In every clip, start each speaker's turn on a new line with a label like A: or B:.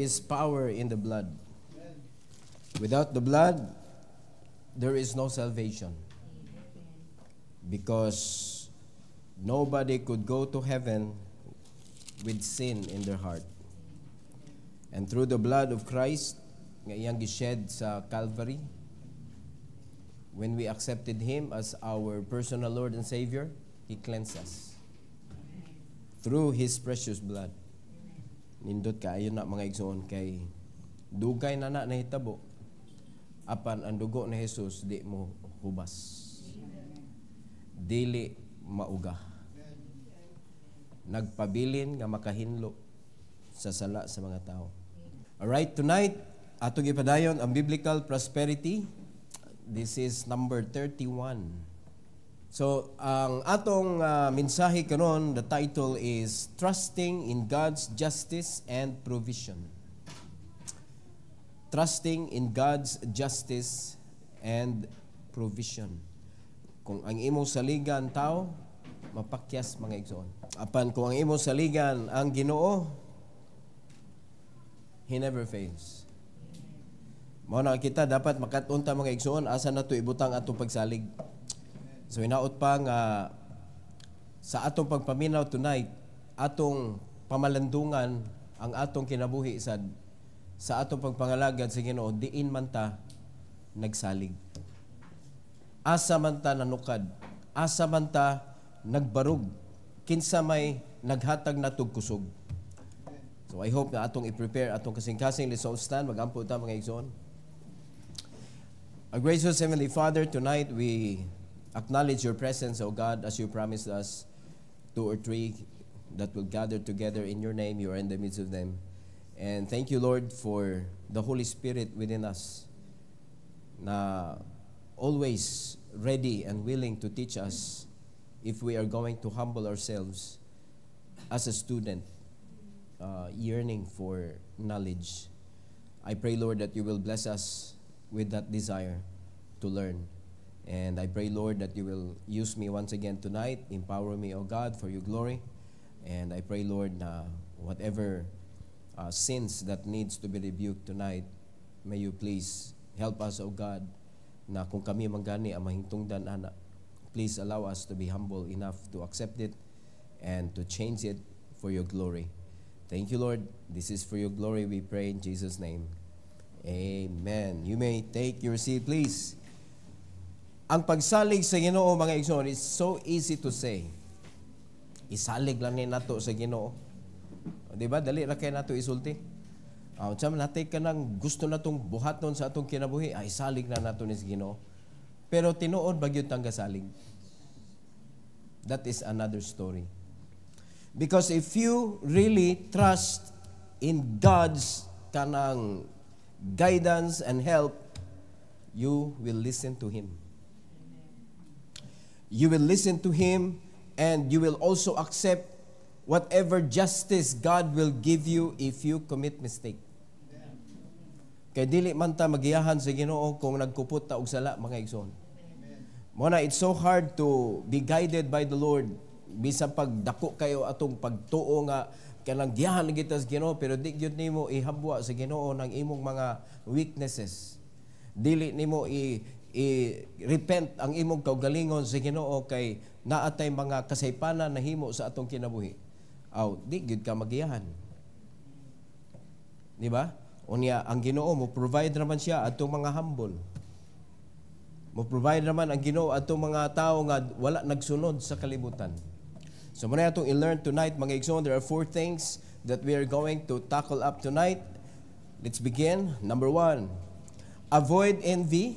A: is power in the blood. Without the blood, there is no salvation. Because nobody could go to heaven with sin in their heart. And through the blood of Christ, nga iyang gished sa Calvary, when we accepted Him as our personal Lord and Savior, He cleansed us. Through His precious blood. Nindot ka, ayun na mga igsoon, kay dugay na nahitabo, apan ang dugo ni Jesus di mo hubas. Dili mauga. Nagpabilin nga makahinlo sa sala sa mga tao. Alright, tonight, atong ipadayon ang biblical prosperity. This is number 31. So, ang atong mensahe karon, the title is Trusting in God's Justice and Provision. Trusting in God's Justice and Provision. Kung ang imong saligan tao, mapakyas mga igsoon. Apan kung ang imong saligan ang Ginoo, He never fails. Mao na kita dapat makatunta mga igsoon asa nato ibutang atong pagsalig. So hinaot pa nga sa atong pagpaminaw tonight, atong pamalandungan ang atong kinabuhi sa atong pagpangalagad sa Ginoo, diin man ta nagsalig. Asa man ta nanukad, asa man ta nagbarug, kinsa may naghatag natog kusog. So I hope na atong i-prepare atong kasing-kasing lesson stand, magampo ta mga igsoon. Our gracious Heavenly Father, tonight we acknowledge your presence, O God, as you promised us, 2 or 3 that will gather together in your name. You are in the midst of them. And thank you, Lord, for the Holy Spirit within us, na always ready and willing to teach us if we are going to humble ourselves as a student, yearning for knowledge. I pray, Lord, that you will bless us with that desire to learn. And I pray, Lord, that you will use me once again tonight. Empower me, O God, for your glory. And I pray, Lord, na whatever sins that needs to be rebuked tonight, may you please help us, O God, na kung kami manggani ang mahintungdan, ana, please allow us to be humble enough to accept it and to change it for your glory. Thank you, Lord. This is for your glory, we pray in Jesus' name. Amen. You may take your seat, please. Ang pagsalig sa Ginoo, mga igsoon, is so easy to say. Isalig lang ni nato sa Ginoo. Di ba? Dali ra kay nato isulti. Tsam natay ka nang gusto natong buhaton sa atong kinabuhi, ay isalig na nato ni sa Ginoo. Pero tinuod bagyod tang gasalig. That is another story. Because if you really trust in God's kanang guidance and help, you will listen to Him. You will listen to Him, and you will also accept whatever justice God will give you if you commit mistake. Kay dili man ta magiyahan sa Ginoo kung nagkupot ta og sala, mga igsoon. Muna, it's so hard to be guided by the Lord. Bisan pagdako kayo atong pagtuo nga kanang giyahan kita sa Ginoo, pero di gyud nimo ihabwa sa Ginoo ng imong mga weaknesses. Dili nimo i-repent ang imong kaugalingon sa Ginoo kay naatay mga kasaypanan na himo sa atong kinabuhi. Di gyud ka magiyahan. Di ba? Unya ang Ginoo mo provide naman siya atong mga humble. Mo provide naman ang Ginoo atong mga tao nga wala nagsunod sa kalibutan. So muna atong i-learn tonight, mga igsoon, there are 4 things that we are going to tackle up tonight. Let's begin. Number 1, avoid envy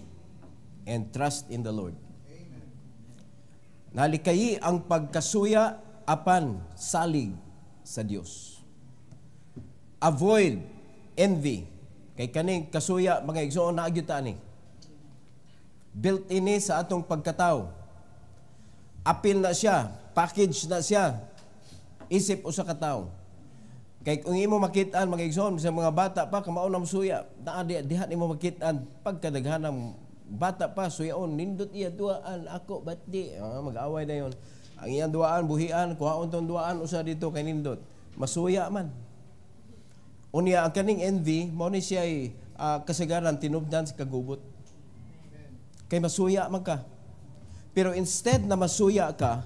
A: and trust in the Lord. Amen. Nalikayi ang pagkasuya apan salig sa Dios. Avoid envy. Kay kaning kasuya, mga igsoon, naagyud ta ni. Built in sa atong pagkatao. Apil na siya, package na siya. Isip usa ka tawo. Kay kung imo makitaan, mga igsoon, sa mga bata pa kamao na musuya, diha nimo makitaan pagkadaghanang bata pa suyaon, nindot iya duaan, ako ba't di? Mag-away na yon. Ang iyang duaan, buhian, kuhaon tong duaan usa dito kay nindot. Masuya man. Unya, ang kaning envy, mo ni siya ay kasagaran, tinubdan sa kagubot. Kay masuya man ka. Pero instead na masuya ka,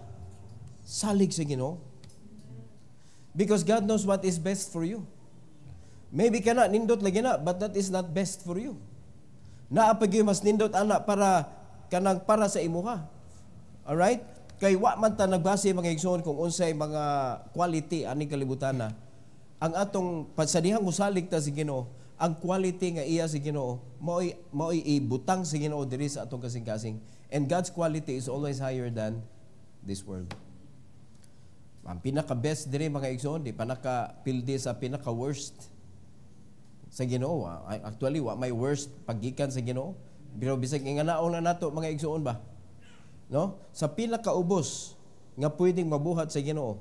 A: salig sa Ginoo. Because God knows what is best for you. Maybe ka na, nindot lagi na, but that is not best for you. Naapag mas nindot ana kanang para sa imuha. Alright? Kay wa man ta nagbase mga igsoon kung unsay mga quality ani kalibutan na. Ang atong pasadihang musalig ta si Ginoo, ang quality nga iya si Ginoo mao'y ibutang si Ginoo diri sa atong kasing-kasing. And God's quality is always higher than this world. Ang pinaka-best diri mga igsoon, di pa naka-pildi sa pinaka-worst sa Ginoo. Actually, wa may worst paggikan sa Ginoo. Pero bisag inganaon na nato mga igsoon ba? No? Sa pinaka-ubos nga pwedeng mabuhat sa Ginoo,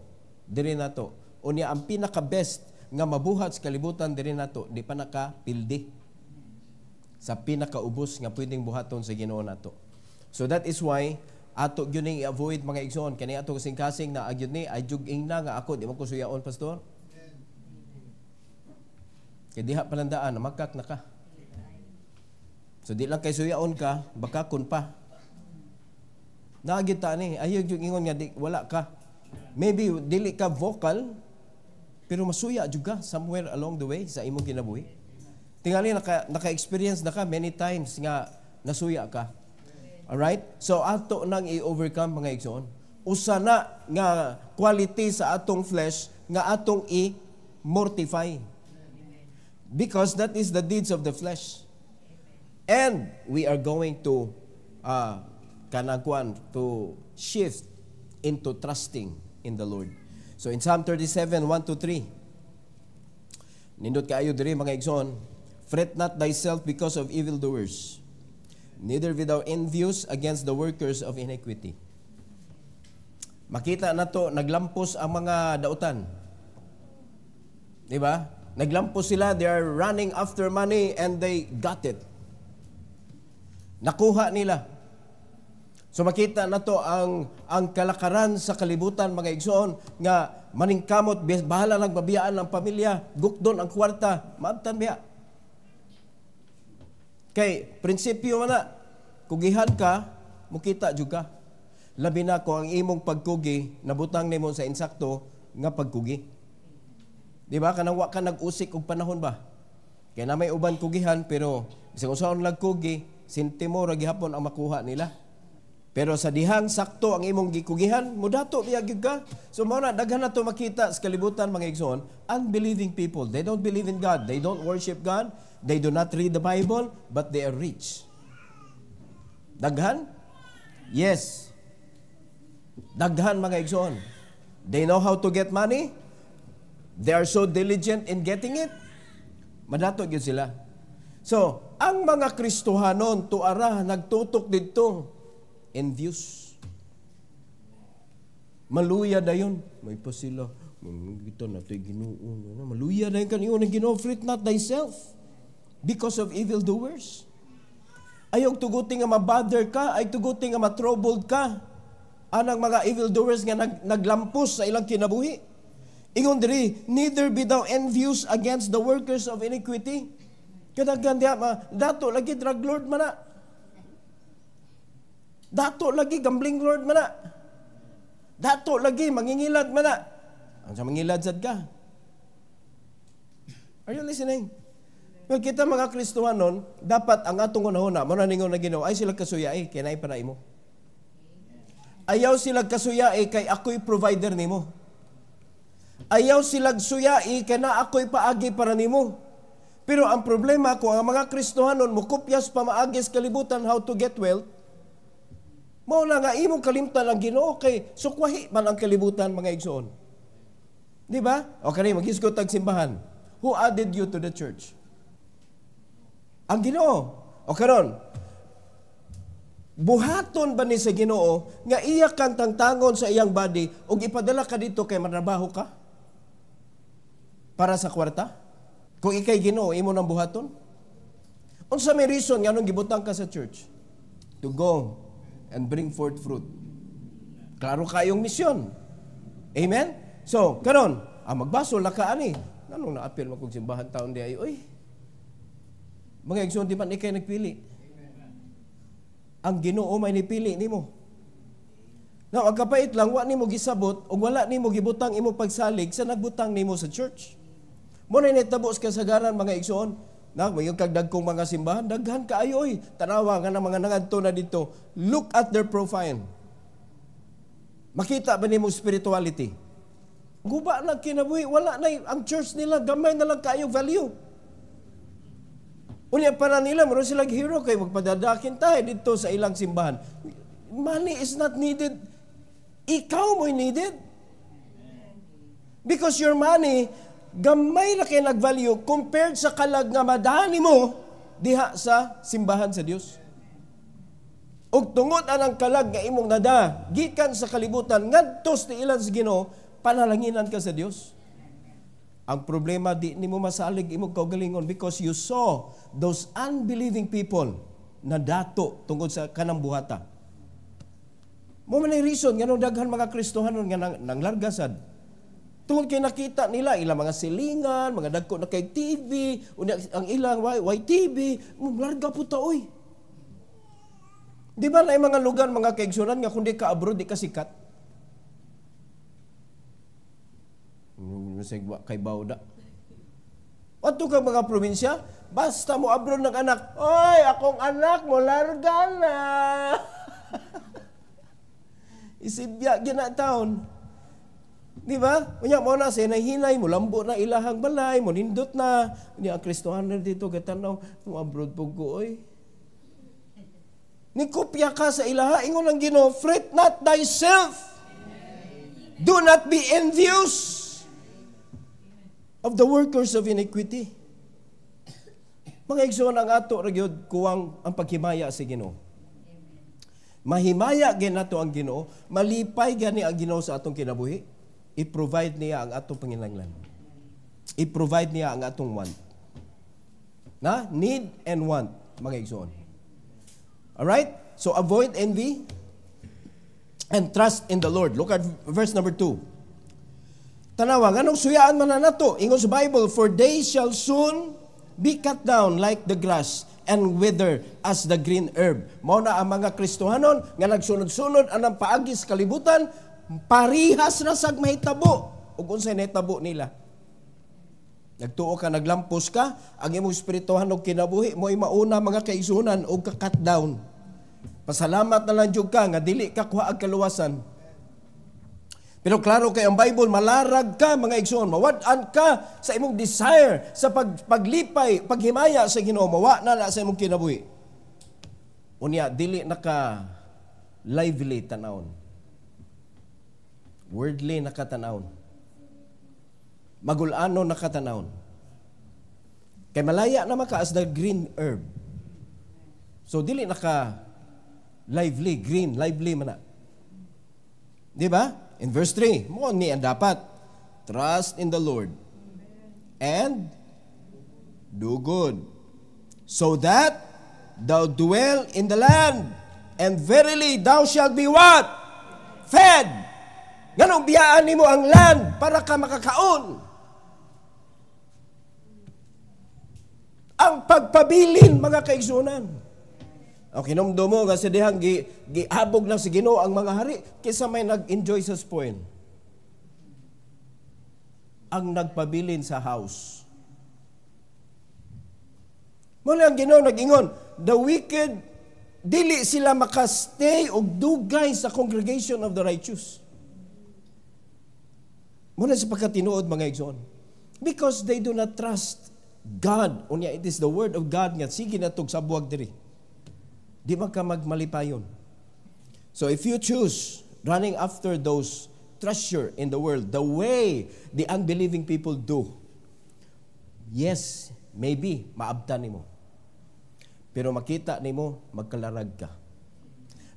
A: diri nato. Unya ang pinaka-best nga mabuhat sa kalibutan diri nato, di pa naka-pildi sa pinaka-ubos nga pwedeng buhaton sa Ginoo nato. So that is why ato gyud ning i-avoid mga igsoon kani ato kasing-kasing na agyud ni ay juging na nga ako di man ko suyaon pastor. Kay diha palandaan na magkak na ka. So di lang kay suyaon ka, baka kun pa. Naagid ta ni, ayaw yung ingon nga di, wala ka. Maybe dili ka vocal, pero masuya juga somewhere along the way sa imong kinabuhi. Tingali naka-experience na ka many times nga nasuya ka. Alright? So ato nang i-overcome mga igsoon. Usa na nga quality sa atong flesh nga atong i-mortify. Because that is the deeds of the flesh. And we are going to to shift into trusting in the Lord. So in Psalm 37, 1-3, nindot kaayo diri mga igsoon, fret not thyself because of evildoers, neither be thou envious against the workers of iniquity. Makita nato naglampos ang mga dautan. Di ba? Naglampos sila, they are running after money and they got it. Nakuha nila. So makita na to ang kalakaran sa kalibutan mga igsoon nga maningkamot, bahala lang babiyaan ng pamilya, gukdon ang kwarta, maabtan biya. Kay prinsipyo man na, kugihan ka, mukita juga. Labi na ko ang imong pagkugi, nabutang nimo sa insakto nga pagkugi. Di ba? Kanang wa ka nag-usik og panahon ba? Kaya na may uban kugihan, pero bisag usaon lang kugi, sintimo ra gihapon ang makuha nila. Pero sa dihang sakto ang imong gikugihan, mudato biya gyud ka. So mao na daghan nato makita sa kalibutan mga igsoon, unbelieving people. They don't believe in God. They don't worship God. They do not read the Bible, but they are rich. Daghan? Yes. Daghan mga igsoon. They know how to get money. They are so diligent in getting it. Madato gyud sila. So, ang mga Kristohanon tuara nagtutok didto envious. Maluya dayon. May pa sila. Ito na ito'y Ginoo. Maluya dayon kaniyo ng Ginoo. Fret not thyself because of evildoers. Ayog tuguting nga mabother ka, ay tuguting nga matroubled ka. Anang mga evildoers nga naglampos sa ilang kinabuhi. Ingon diri, neither be thou envious against the workers of iniquity. Kadaghan diha, dato lagi drug lord man na. Dato lagi gambling lord man na. Dato lagi mangingilad man na. Ang sa mangilad sad ka. Are you listening? Well, kita mga Kristohanon, dapat ang atong unahuna, mo na ningon na Ginoo, ay sila kasuyai, kay naay para imo. Ayaw sila kasuyai, kay ako'y provider nimo. Ayaw sila suyai, kay na ako'y paagi para nimo. Pero ang problema, kung ang mga Kristohanon, mukupyas pa maagi sa kalibutan how to get wealth, mao na nga imong kalimtan ang Ginoo kay sukwahi man ang kalibutan mga igsoon. Di ba? O kani maghisgot tag simbahan. Who added you to the church? Ang Ginoo. O karon, buhaton ba ni sa Ginoo nga iya kang tangtangon sa iyang body ug ipadala ka dito kay manrabaho ka? Para sa kwarta? Kung ikay Ginoo imo nang buhaton? Unsa may reason nga nung gibutang ka sa church? To go and bring forth fruit. Klaro kayong misyon. Amen? So, karon, magbasol na ka ani. Anong na-appeal mo kung simbahan taon di ay, oy, mga igsoon, di man ikay nagpili. Ang Ginoo may nipili nimo. Now, ang kapait lang, wa nimo gisabot, o wala nimo gibutang imo pagsalig sa nagbutang nimo sa church. Muna nitabo sa kasagaran, mga igsoon, na mayong kagdag kong mga simbahan, daghan kaayo, oy, tanawa nga ng mga nangadto na dito, look at their profile. Makita ba nimo spirituality? Guba na kinabuhi, wala na ang church nila, gamay na lang kaayong value. Unya para nila, meron silang hero kay magpadadakin tayo dito sa ilang simbahan. Money is not needed. Ikaw mo'y needed. Because your money, gamay na kayo nag-value compared sa kalag nga madani mo diha sa simbahan sa Dios. Ug tungod anang kalag nga imong nada, gikan sa kalibutan, ngadtos ni ilan sa Ginoo, panalanginan ka sa Dios. Ang problema, di nimo masalig imong kaugalingon because you saw those unbelieving people na dato tungkol sa kanang buhata. Mo man reason nganong daghan mga Kristohanon nga nanglargasad. Tungod kay nakita nila ilang mga silingan, mga dagko na kay TV, unya ang ilang YTV, larga po ta oy. Di ba na mga lugar mga kaigsunan nga kundi ka abroad di ka sikat? Kay Bauda. Ato ka mga probinsya, basta mo abroad ng anak, oy, akong anak mo, larga na. Isibya, ginataon. Di ba? Unya mo na, sinahinay mo, lambo na ilahang balay, mo nindot na. Unya, ang Kristohanon dito, gatanaw, mo abroad po ko, oy. Nikopya ka sa ilaha, ingon ang Ginoo, fret not thyself. Do not be envious of the workers of iniquity. Mga igsoon, ang ato ragyod kuwang ang paghimaya sa Ginoo. Mahimaya gid nato ang Ginoo, malipay gani ang Ginoo sa atong kinabuhi. I-provide niya ang atong panginahanglan. I-provide niya ang atong want. Na need and want, mga igsoon. Alright? So avoid envy and trust in the Lord. Look at verse number 2. Tanawa, anong suyaan man na nato? Ingon sa Bible, for they shall soon be cut down like the grass and wither as the green herb. Mao na ang mga Kristohanon nga nagsunod-sunod anang paagis kalibutan, parihas na sag mahitabo. Ug unsay nahitabo nila? Nagtuo ka, naglampos ka, ang imong espirituhan og kinabuhi mo'y mauna mga kaigsunan og ka-cut down. Pasalamat na lang jud ka nga dili ka kuha og kaluwasan. Pero klaro kay ang Bible, malarag ka mga igsoon, mawad-an ka sa imong desire, sa paglipay, paghimaya sa Ginoo, mawa na sa imong kinabuhi. Unya, dili naka lively tanawon. Worldly nakatanawon. Magulano nakatanawon. Kay malaya naman ka as the green herb. So, dili naka lively, green, lively man na. Di ba? In verse 3, mo ni ang dapat, trust in the Lord and do good, so that thou dwell in the land, and verily thou shalt be what? Fed. Ganong biyaan nimo ang land para ka makakaon. Ang pagpabilin, mga kaigsunan. O kinumdo mo kasi dihang gihabog lang si Ginoo ang mga hari kaysa may nag-enjoy sa spoil. Ang nagpabilin sa house. Mula ang Ginoo nag-ingon, the wicked, dili sila makastay o dugay sa congregation of the righteous. Muna sa pagkatinuod mga igsoon. Because they do not trust God. Unya, it is the word of God nga sige na tug sabuag diri. Di ba ka magmalipayon? So if you choose running after those treasure in the world, the way the unbelieving people do, yes, maybe, maabtan nimo. Pero makita nimo, magkalarag ka.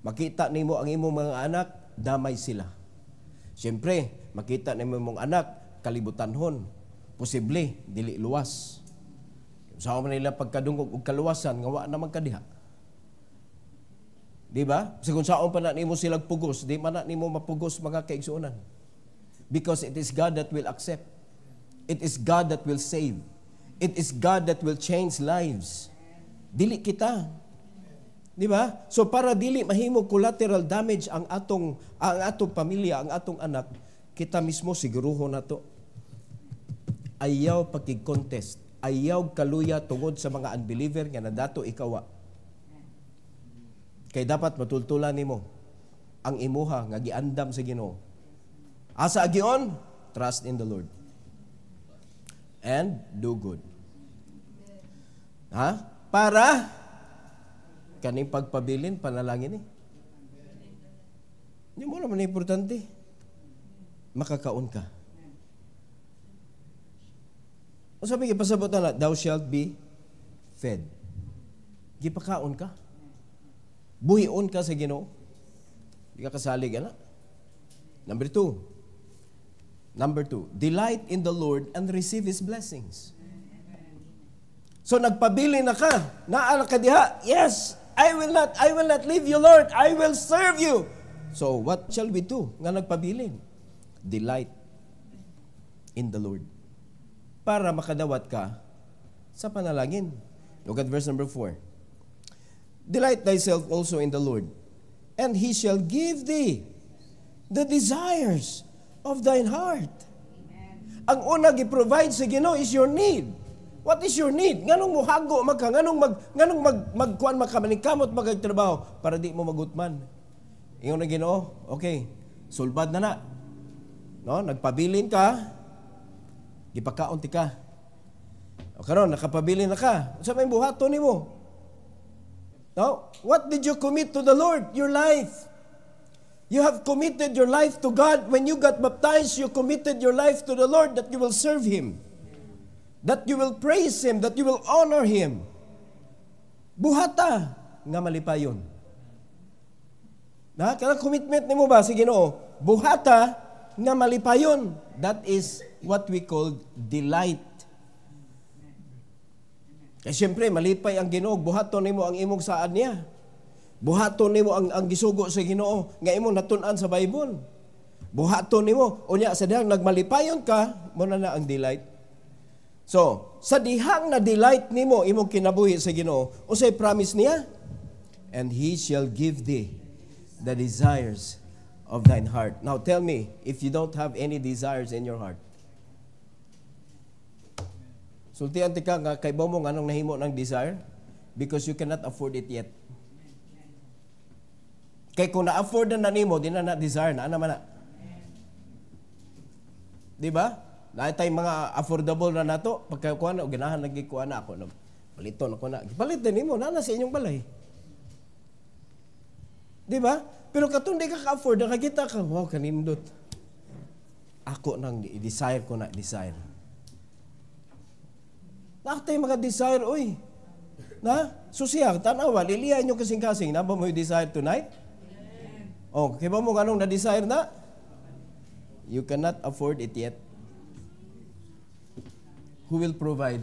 A: Makita nimo ang imong mga anak, damay sila. Siyempre, makita nimo mong anak, kalibutanhon. Posible, dili luwas. Sa man nila pagkadungog og kaluwasan, nga wa naman kadiha. Di ba? Kasi kung saan pa na nimo silang pugos, di man na nimo mapugos mga kaigsuonan. Because it is God that will accept. It is God that will save. It is God that will change lives. Dili kita. Di ba? So para dili mahimong collateral damage ang atong pamilya, ang atong anak, kita mismo siguruhon nato. Ayaw pagkig-contest. Ayaw kaluya tungod sa mga unbeliever nga nadato ikawa. Kay dapat matultulan nimo ang imuha nga giandam sa Ginoo. Asa agion? Trust in the Lord. And do good. Ha? Para kaning pagpabilin, panalangin eh. Hindi mo naman importante. Makakaon ka. O sabi, ipasabot na, thou shalt be fed. Gipakaon ka. Buhion ka sa Ginoo. Di ka kasalig, ana. Number two, delight in the Lord and receive His blessings. So nagpabili na ka. Naala ka diha. Yes, I will not leave you, Lord. I will serve you. So what shall we do? Nga nagpabilin. Delight in the Lord. Para makadawat ka sa panalangin. Look at verse number 4. Delight thyself also in the Lord, and He shall give thee the desires of thine heart. Amen. Ang unang i-provide sa Ginoo is your need. What is your need? Nganong mo hago magka, nganong magkuan makamaningkamot magagtrabaho para di mo magutman. Ingon na Ginoo, okay, sulbad na. No, nagpabilin ka, gipakaon ti ka. O karon nakapabilin na ka. Unsa may buhaton nimo? No? What did you commit to the Lord? Your life. You have committed your life to God. When you got baptized, you committed your life to the Lord that you will serve Him. That you will praise Him, that you will honor Him. Buhata nga malipayon. Na, kanang commitment nimo ba sa Ginoo? Buhata nga malipayon. That is what we call delight. Kaya siyempre, malipay ang Ginoo, buhaton nimo ang imong saan niya. Buhaton nimo ang gisugo sa Ginoo nga imong natun-an sa Bible. Buhaton nimo unya sa dihang nagmalipayon ka, mo na ang delight. So, sa dihang na delight nimo imong kinabuhi sa Ginoo, unsay promise niya? And He shall give thee the desires of thine heart. Now tell me, if you don't have any desires in your heart, sultian ti ka nga kay mo anong nahimo ng desire? Because you cannot afford it yet. Kay kung na-afford na nimo, di na na-desire na, naman na. Di ba? Naitay mga affordable na nato, pagkakuha na, o ganahan nagkikuha na ako, paliton ako na. Palitin nimo, na sa inyong balay. Di ba? Pero katong di ka ka-afford, nakakita ka, wow, kanindot. Ako nang i-desire ko na, desire. Nakatay mga desire, oy. Na? Susiyag, tanawa, lilihan nyo kasing-kasing. Na ba mo yung desire tonight? Oh, kaya ba mo anong na-desire na? You cannot afford it yet. Who will provide?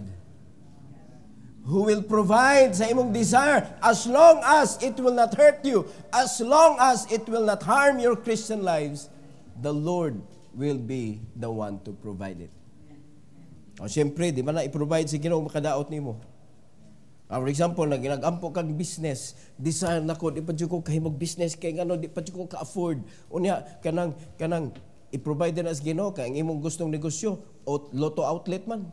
A: Who will provide sa imong desire as long as it will not hurt you, as long as it will not harm your Christian lives, the Lord will be the one to provide it. O siyempre, di ba na i-provide si Ginoo makadaot nimo? For example, nag-ampo kang business, desire nako, di pa dyan ko kayo mag-business, kaya nga di pa dyan ko ka-afford. Unya, kanang i-provide na as Ginoo, kaya ang imong gustong negosyo, lotto outlet man.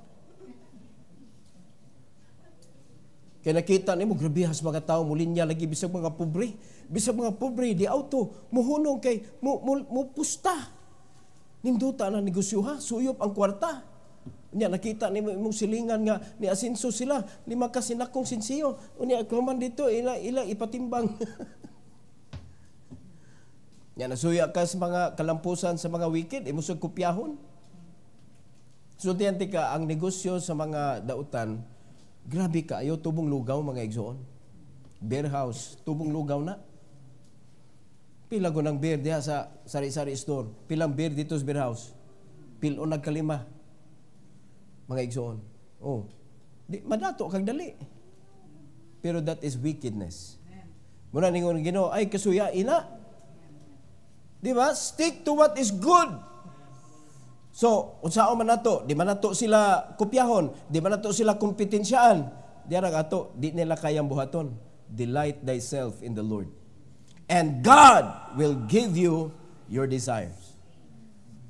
A: Kaya nakita nimo, grabe has mga tao, mulinya lagi, bisag mga pobre. Bisag mga pobre, di auto, muhunong kay, pusta. Ninduta na negosyo ha, suyop ang kwarta. Unya nakita ni imong silingan nga ni asinso sila, lima ka sinakong sinsiyo. Unya kuman dito ila ipatimbang. Nya nasuya ka sa mga kalampusan sa mga wicked, imusog kopyahon. Sultihan ka ang negosyo sa mga dautan, grabe ka ayo tubong lugaw mga igsoon. Beer house, tubong lugaw na. Pila go ng beer diha sa sari-sari store. Pilang beer dito sa beer house. Pilo nagkalima. Mga igsoon. Oh. Di madato kag dali. Pero that is wickedness. Muna ningon Ginoo ay kasuya ina. Di ba? Stick to what is good. So, unsao man nato, di man nato sila kopyahon, di man nato sila kompetensyaan. Diara ato, di nila kayang buhaton. Delight thyself in the Lord. And God will give you your desires.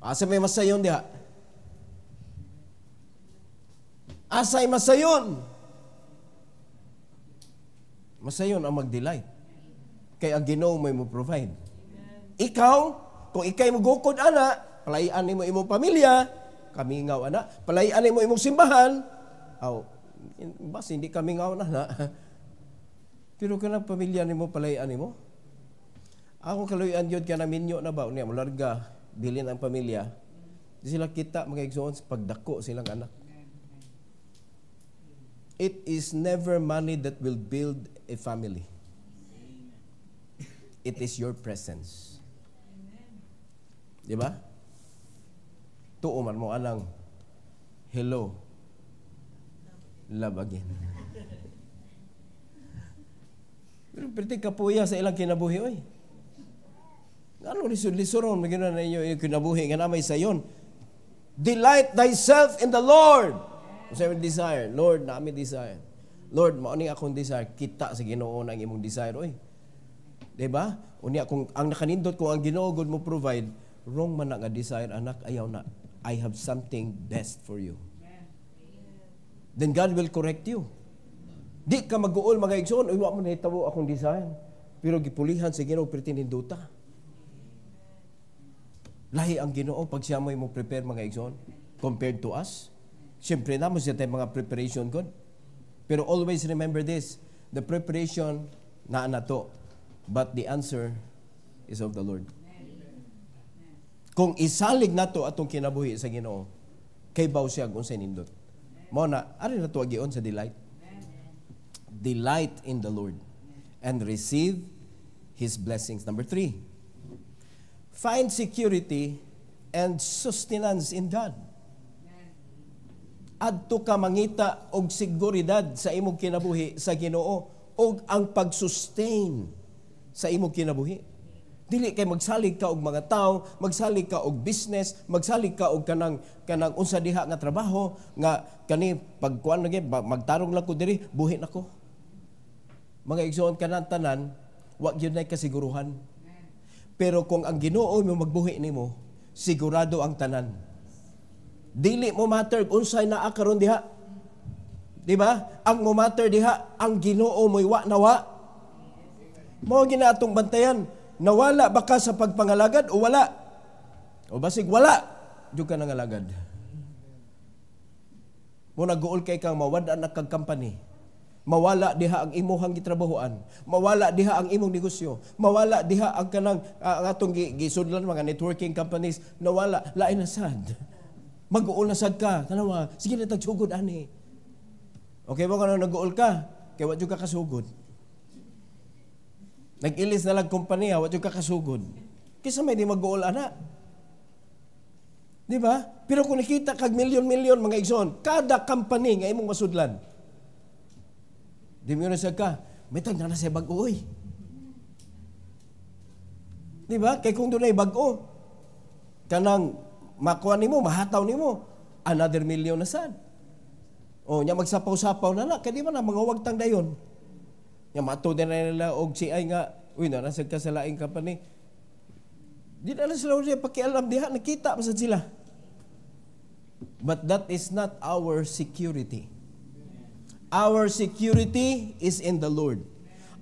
A: Asa may masayon diha? Asay masayon. Masayon ang mag-delight. Kaya ang Ginoo mo provide. Ikaw, kung ikay magukod ana, palayan nimo imong pamilya, kamingaw ana, palayan nimo imong simbahan, bas hindi kamingaw na. Pero kana pamilya nimo palayan nimo. Ako kaluyan gyud kana minyo na ba unya mularga bilin ang pamilya. Di sila kita mga igsoon sa pagdako silang anak. It is never money that will build a family. It is your presence. Di ba? Tuuman mo anang hello, love again. Pero perti kapuya sa ilang kinabuhi, oy. Ano lisod-lisoron, magiging na inyo yung kinabuhi, nga namay sa yon. Delight thyself in the Lord. Sa imong desire, Lord, na aming desire. Lord, mauni akong desire, kita sa Ginoo na imong desire, oy. Diba? Unya, kung ang nakanindot, kung ang Ginoo God mo provide, wrong man nga desire, anak, ayaw na. I have something best for you. Then God will correct you. Di ka mag-uol mga igsoon, uy, wa mo nahitabo akong desire. Pero gipulihan sa Ginoo, pertininduta. Lahi ang Ginoo, pag siya mo prepare mga igsoon, compared to us. Siyempre na mo siya tayo mga preparation God. Pero always remember this, the preparation na to, but the answer is of the Lord. Kung isalig na to atong kinabuhi sa Ginoo, kay baw siya kung sa nindot. Mo na, ari na to agion sa delight. Delight in the Lord and receive His blessings. Number 3, find security and sustenance in God. Adto ka mangita og seguridad sa imong kinabuhi sa Ginoo og ang pag-sustain sa imong kinabuhi. Dili kay magsalig ka og mga tao, magsalig ka og business, magsalig ka og kanang unsa diha nga trabaho nga kani pagkuan lagi magtarong lang ko diri, buhi nako. Mga igsoon kanang tanan, wa gyud nay kasiguruhan. Pero kung ang Ginoo mo magbuhi nimo, sigurado ang tanan. Dili mo matter unsay naa karon diha. Di ba? Ang mo matter diha, ang Ginoo mo'y wa nawa. Mo gina atong bantayan, nawala ba ka sa pagpangalagad o wala? O basig wala, jud ka nangalagad. Mo nag-uol kay kang mawada na kag company. Mawala diha ang imuhang gitrabahoan, mawala diha ang imong negosyo, mawala diha ang kanang atong gisudlan mga networking companies, nawala lain na sad. Mag-uol na sad ka, tanawa, sige na tagsugod ani. Okay ba kung nag-uol ka? Kaya wa jud ka kasugod. Nag-ilis na lang kompanya, wa jud ka kasugod. Kisa may di mag-uol ana. Di ba? Pero kung nakita kag milyon-milyon mga igsoon, kada company nga imong masudlan. Di mo na sad ka, may tagna na sa bag-o oy. Di ba? Kay kung dunay bag-o, kanang makuha nimo, mahataw nimo, another million na sad. O, nya magsapaw-sapaw na kaya di ba na mga wagtang dayon. Nya matod na nila og CI nga, uy, narasag ka sa laing company. Di na sila pakialam diha, nakita masad sila. But that is not our security. Our security is in the Lord.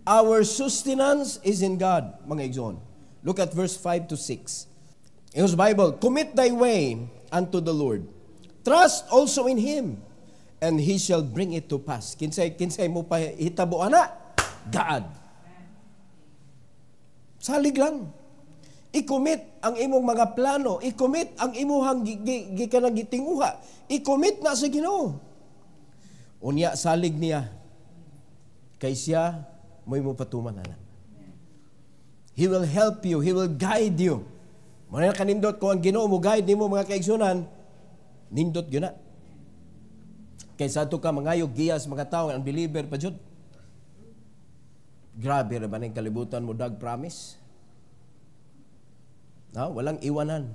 A: Our sustenance is in God, mga igsoon. Look at verse 5 to 6. In His Bible, commit thy way unto the Lord. Trust also in Him, and He shall bring it to pass. Kinsay mo pa hitabo ana? God. Salig lang. I-commit ang imong mga plano. I-commit ang imuhang gikanang gitinguha. I-commit na sa Ginoo. Unya salig niya. Kay siya mo'y mo patuman ana. He will help you. He will guide you. Muna na kanindot kung ang Ginoo mo guide nimo mga kaigsunan, nindot gyud na. Kaysa ato ka mangayog giyas mga tawo ang believer pa jud. Grabe ra ba ning kalibutan mo dag promise? No, walang iwanan.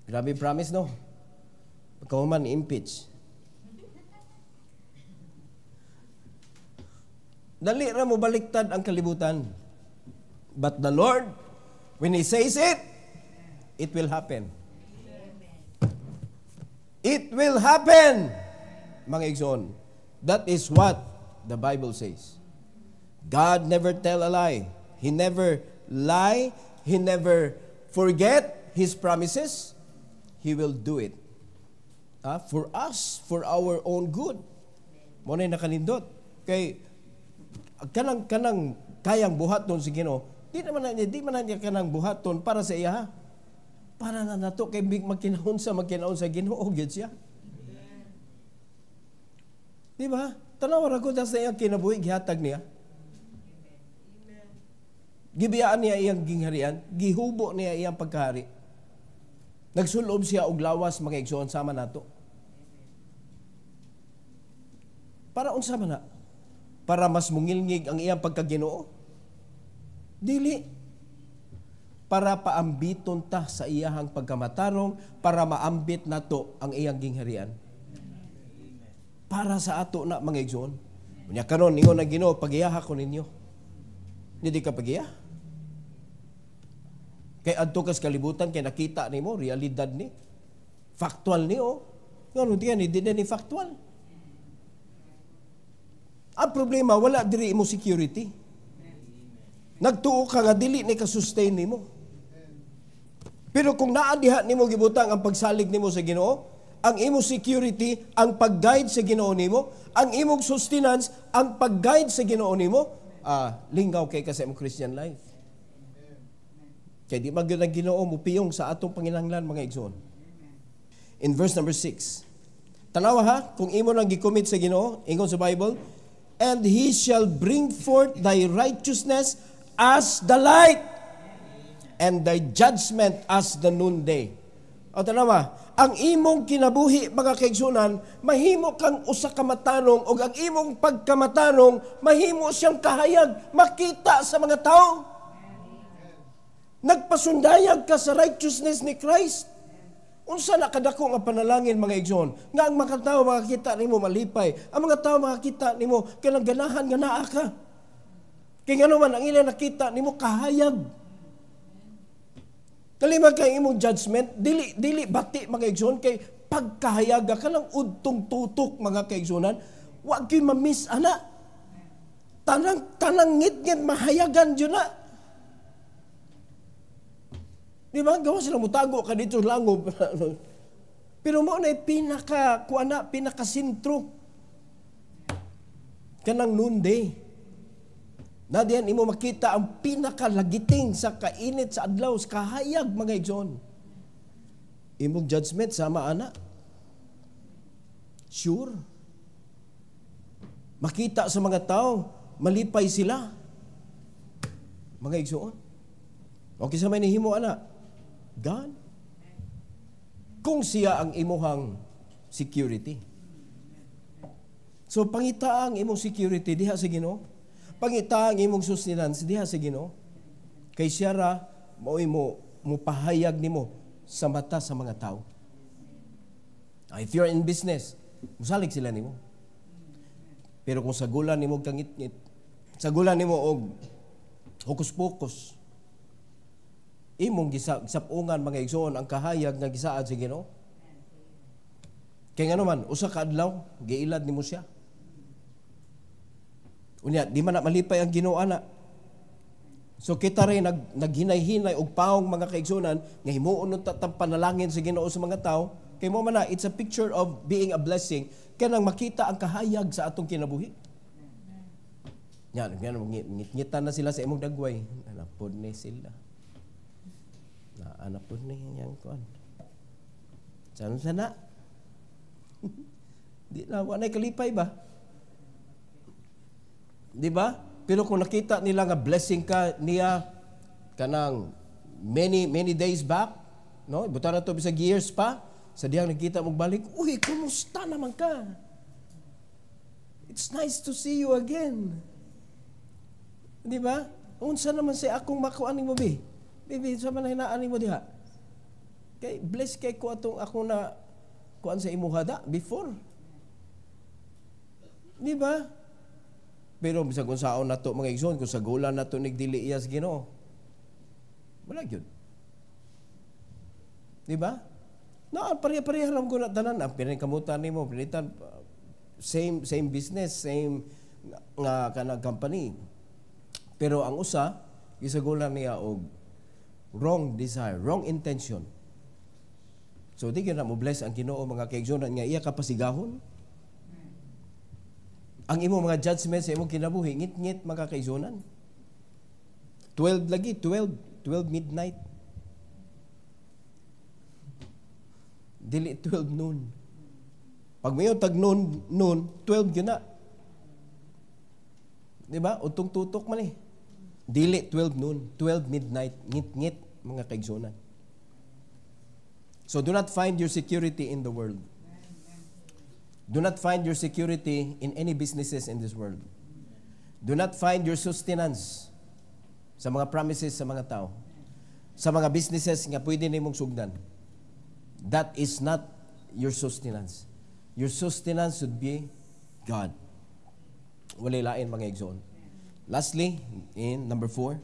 A: Grabe promise, no? Pagkahuman, impeach. Dali ra mo baliktad ang kalibutan. But the Lord, when He says it, it will happen. It will happen, mga igsoon. That is what the Bible says. God never tell a lie. He never lie. He never forget His promises. He will do it. For us, for our own good. Mo na nakanindot. Kay kanang kayang buhaton si Ginoo, di man niya kanang buhaton para sa iya, ha? Para na nato kay magkinaon sa Ginoo gyud siya. Di ba? Tanaw ra ko sa iyang kinabuhi gihatag niya. Gibiyaan niya iyang gingharian, gihubo niya iyang pagkahari. Nagsulob siya og lawas mga igsoon sama nato. Para unsa man na? Para mas mungilngig ang iyang pagkaginoo? Dili. Para paambiton ta sa iyahang pagkamatarong, para maambit nato ang iyang gingharian. Para sa ato na mga igsoon. Unya karon ningon ang Ginoo, pagiyaha ko ninyo. Hindi ka pagiya. Kay adto kas kalibutan kay nakita nimo realidad ni. Factual ni o. Ngano diyan ni ni factual. Ang problema, wala diri imo security. Nagtuo ka nga dili ni ka-sustain nimo. Pero kung naadiha nimo gibutang ang pagsalig nimo sa Ginoo, ang imo security, ang pag-guide sa Ginoo nimo, ang imong sustenance, ang pag-guide sa Ginoo nimo, lingaw kay ka sa imong Christian life. Kaya di magyud ang Ginoo mupiyong sa atong panginahanglan mga igsoon. In verse number 6. Tanawa ha, kung imo nang gicommit sa Ginoo, ingon sa Bible, and He shall bring forth thy righteousness as the light, and thy judgment as the noonday. O tanawa, ang imong kinabuhi mga kaigsunan, mahimo kang usa ka matarong, o ang imong pagkamatarong, mahimo siyang kahayag, makita sa mga tao. Nagpasundayag ka sa righteousness ni Christ. Unsa na kadako nga panalangin mga igsoon, nga ang mga tao makakita nimo malipay, ang mga tao makakita nimo kanang ganahan nga naa ka. Kay ngano man ang ila nakita nimo kahayag. Kalimag kay imong judgment, dili bati mga igsoon kay pagkahayaga ka lang udtong tutok mga kaigsunan, wa gyud ma-miss ana. Tanang ngit-ngit mahayagan jud na. Di ba? Gawa sila mutago ka dito langob. Pero mo na pinakasintro. Kanang noonday. Na diyan imo makita ang pinakalagiting sa kainit sa adlaw, sa kahayag mga igsoon. Imong judgment sama ana. Sure. Makita sa mga tao, malipay sila. Mga igsoon. Okay sa may nihimo ana. God. Kung siya ang imuhang security. So pangita ang imong security diha sa Ginoo. Pangita ang imong sustenance diha sa Ginoo. Kay siya ra mo pahayag nimo sa mata sa mga tao. If you're in business, musalig sila nimo. Pero kung sagulan nimo kangit-ngit, sagulan nimo og hokus-pokus, imong gisapungan mga igsoon ang kahayag nga gisaad sa Ginoo. Kay ngano man usa ka adlaw giilad nimo siya. Unya di man na malipay ang Ginoo ana. So kita rin naghinay-hinay og paong mga kaigsunan nga himuon ta panalangin sa Ginoo sa mga tao. Kay mo man na it's a picture of being a blessing kanang makita ang kahayag sa atong kinabuhi. Yan ngit-ngitan na sila sa imong dagway. Alapod ni sila. Na anak po niya yang kuan. Saan sana? Di na wala kalipay ba? Di ba? Pero kung nakita nila nga blessing ka niya kanang many days back, no? Buta na to bisag years pa, sa diyang nakita mong balik, uy, kumusta naman ka? It's nice to see you again. Di ba? Unsa naman si akong makuan mo bi? Bibi, sa man hinaan mo diha. Kay bless kay ko atong ako na kuan sa imuhada before. Di ba? Pero bisag kung saon nato mga igsoon, kung sa gulan nato nigdili iyas Ginoo. Wala gyud. Di ba? Na pareha-pareha lang ko na tanan ang pinakamutan nimo, pinitan same business, same nga kanang company. Pero ang usa gisagulan niya og wrong desire, wrong intention. So di gyud na mo bless ang Ginoo mga kaigsuonan nga iya kapasigahon. Ang imo mga judgment sa imong kinabuhi, ngit-ngit mga kaigsuonan. 12 lagi, 12 midnight. Dili 12 noon. Pag mayo tag noon, 12 yun na. Di ba? Utong tutok man eh. Dili 12 noon, 12 midnight, ngit-ngit mga kaigsuonan. So do not find your security in the world. Do not find your security in any businesses in this world. Do not find your sustenance sa mga promises sa mga tao. Sa mga businesses nga pwede nimong sugdan. That is not your sustenance. Your sustenance should be God. Walay lain mga igsoon. Lastly, in number 4,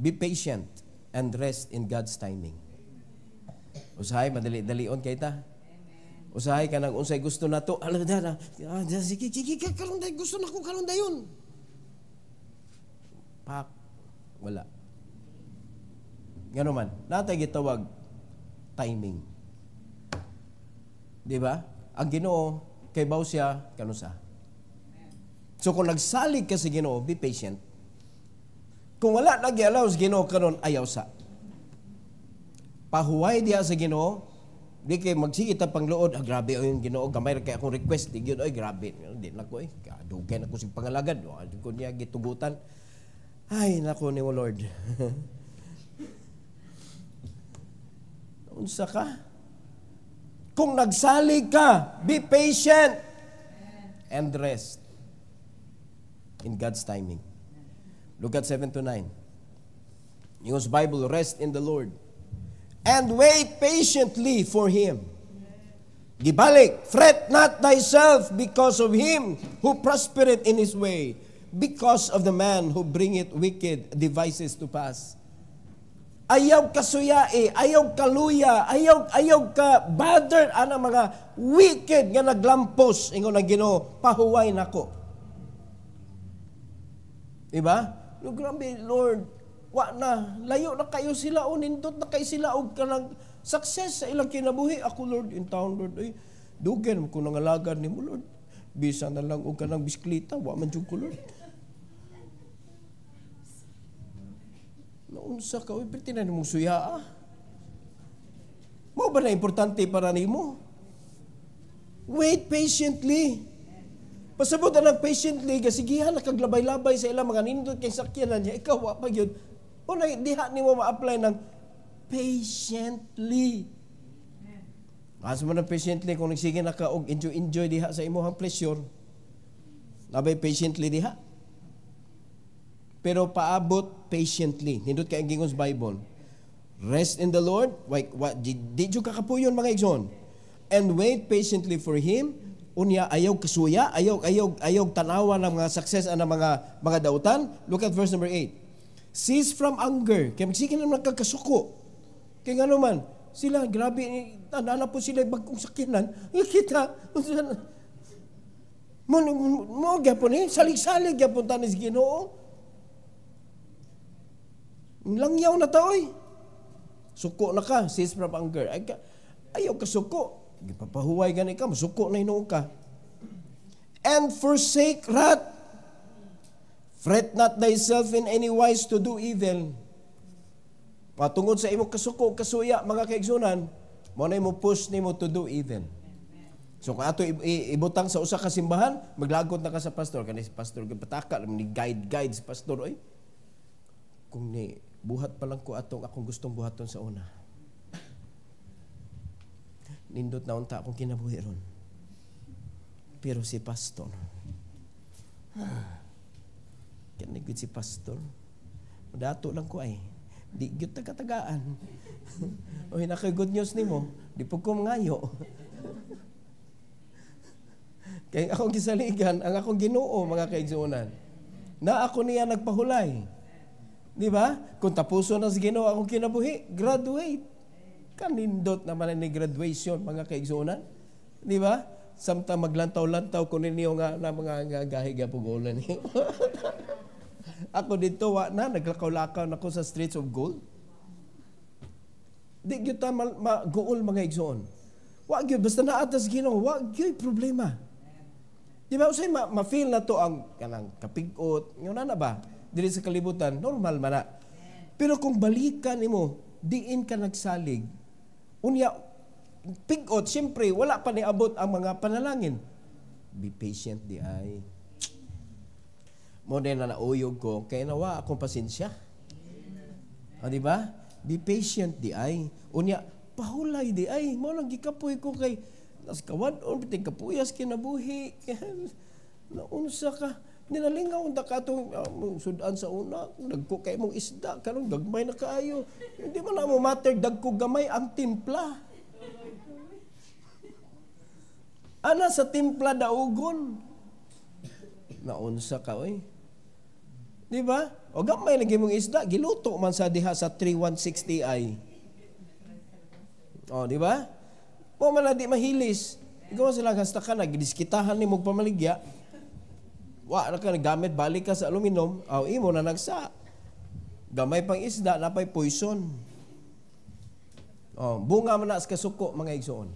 A: be patient and rest in God's timing. Usahay, madali-dalion kay ta. Usahay ka nang unsay gusto na to. Alam na, sige, karon day gusto na ko karon dayon. Pak, wala. Ngano man, natay gitawag timing. Di ba? Ang Ginoo kay baw siya kanusa. So kung nagsalig ka sa Ginoo, be patient. Kung wala nag-allow sa Ginoo karon, ayaw sa. Pahuway diha sa Ginoo. Di kay magsigita pang luod, grabe o yung Ginoo, gamay ra kay akong request, di yun, grabe. Di na ko kadugay na ko si pangalagad. Kung niya gitugutan, ay, nako ni mo Lord. Unsa ka? Kung nagsalig ka, be patient and rest in God's timing. Look at 7 to 9. Yung Bible, rest in the Lord and wait patiently for Him. Gibalik, fret not thyself because of him who prospereth in his way, because of the man who bringeth wicked devices to pass. Ayaw ka suyae, ayaw ka luya, ayaw ka bother ana mga wicked nga naglampos ingon ang Ginoo, pahuway nako. Diba? No, grabe, Lord, wa na, layo na kayo sila o nindot na kayo sila o kanang success sa ilang kinabuhi. Ako, Lord, in town, Lord, ay, dugan ko nang alagan ni mo, Lord. Bisa na lang o kanang bisklita, wa man dyan ko, Lord. Naunsa ka, uy, pwede na mong suya, Mo ba na importante para ni mo? Wait patiently. Pasabot na lang patiently, kasigihan na kaglabay-labay sa ilang mga nindot kay sakyanan niya, ikaw, wa pa yun. O na, diha ni mo ma-apply ng patiently. Asa mo na patiently, kung nagsige na ka og enjoy diha sa imong pleasure, nabay patiently diha. Pero paabot patiently. Nindot kay ang gingon sa Bible. Rest in the Lord. Did you kakapuyon mga igsoon? And wait patiently for Him. Unya ayaw kasuya, ayaw tanawa ng mga success ang mga dautan. Look at verse number 8. Cease from anger. Kaya magsige na nagkakasuko. Kaya nga naman, sila, grabe, tandaan po sila bagkong sakyanan. Kita, mo gyapon salig-salig gyapon tanis Ginoo. Langyaw na taoy. Suko na ka, cease from anger. Ayaw ka suko. Gipapahuway gani ka, masuko na hinuon ka. And forsake wrath. Fret not thyself in any wise to do evil. Matungod sa imong kasuko, kasuya, mga kaigsunan, mo na mo push nimo to do evil. So kung ato ibutang sa usa ka simbahan, maglagot na ka sa pastor, kani si pastor gipataka, ni guide si pastor, oy. Kung ni buhat pa lang ko akong gustong buhaton sa una. Nindot na unta akong kinabuhi ron. Pero si pastor, kanigid si pastor, dato lang ko ay. Di gyud katagaan. Oy, naka good news nimo, di pud ko mangayo. Kaya akong gisaligan, ang akong Ginoo, mga kaigsuonan, na ako niya nagpahulay. Di ba? Kung tapuso na si Ginoo akong kinabuhi, graduate. Kanindot naman ni graduation, mga kaigsuonan. Di ba? Samtang maglantaw-lantaw ko ninyo nga na mga gahiga pugulan niyo. Ako dito, na, naglakaw-lakaw na ko sa streets of gold. Di gyud ta maguol, mga igsoon. Wa gyud basta naatas Ginoo, wa gyud problema. Di ba usay ma-feel na to ang kanang kapig-ot, ngano na ba? Diri sa kalibutan, normal man na. Pero kung balikan nimo, diin ka nagsalig. Unya pig-ot, siyempre wala pa niabot ang mga panalangin. Be patient di ay. Mo din na nauyog ko, kaya nawa akong pasensya. Di ba? Be patient di ay. Unya, pahulay di ay. Mo lang gikapoy ko kay nas kawadon biting kapuyas kinabuhi. Naunsa ka? Ninalingaw unta ka itong sudan sa una. Dagko kay mong isda. Karon gagmay na kaayo. Hindi mo na mo matter. Dagko gamay ang timpla. Ana sa timpla daugon. Naunsa ka, oy. Di ba? O gamay lagi mong isda, giluto man sa diha sa 3160i. O, di ba? O man di mahilis. Ikaw sila hasta ka, nagdiskitahan ni mong pamaligya. Wa na ka, nagamit, balik ka sa aluminum, o imo na nagsa. Gamay pang isda, napay poison. O, bunga man na sa kasuko, mga igsoon.